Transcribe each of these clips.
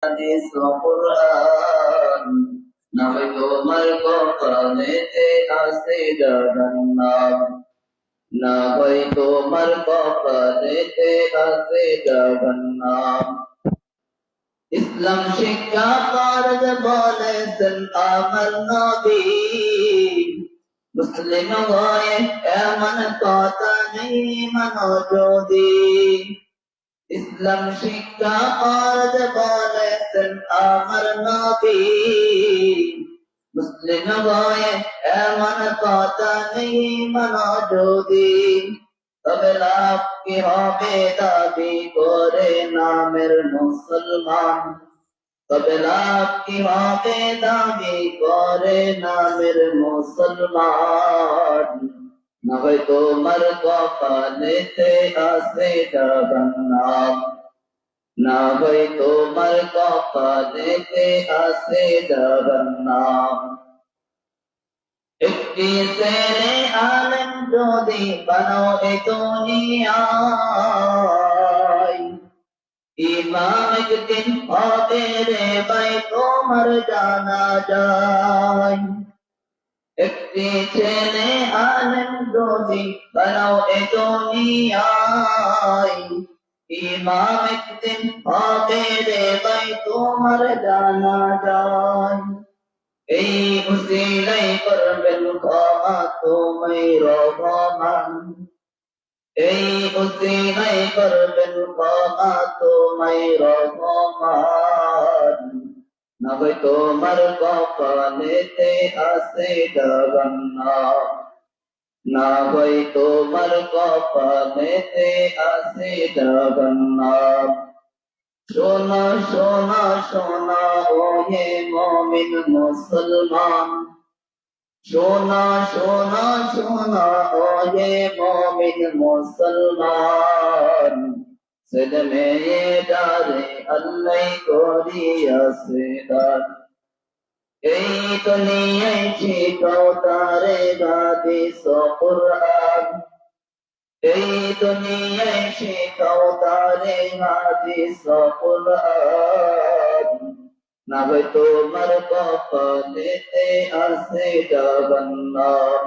হাদিস ও কুরআন নবী তোমার কপালেতে আছে জগন্নাথ নবী তোমার কপালেতে আছে জগন্নাথ ইসলাম শিক্ষা ফরজ বলেছেন আমার নবী মুসলিম হয়ে এমন কথা নেই মানো যদি ইসলাম শিক্ষা ফরজ বলেছেন আমার নবী মুসলিম হয়ে এমন কথা নেই মানো যদি তবে লাভ কি হবে দাবি করে নামের মুসলমান তবে লাভ কি হবে দাবি করে নামের মুসলমান না হয় তোমার কপালেতে আছে জগন্নাথ না হয় তোমার কপালেতে আছে জগন্নাথ একটি ছেলে আলেম যদি বানাও এ দুনিয়ায় ইমাম একদিন হবে রে ভাই তোমার জানা যায় একটি ছেলে আলেম যদি বানাও এ দুনিয়ায় ইমাম একদিন হবে রে ভাই তোমার জানা যায় এই উসিলাই করবেন ক্ষমা তুমি রহমান এই উসিলাই করবেন ক্ষমা তুমি রহমান না হয় তোমার কপালেতে আছে জগন্নাথ না হয় তোমার কপালেতে আছে জগন্নাথ শোনা শোনা শোনা ও হে মুমিন মুসলমান শোনা শোনা শোনা ও হে মুমিন মুসলমান ছেলে মেয়ে ডারে আল্লাহ করিয়াছে দান এই দুনিয়ায় শিখাও তারে হাদিস ও কুরআন এই দুনিয়ায় শিখাও তারে হাদিস ও কুরআন না হয় তোমার কপালেতে আছে জগন্নাথ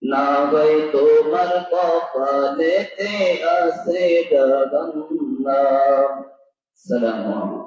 না হয় তোমার কপালেতে আছে জগন্নাথ। সালাম।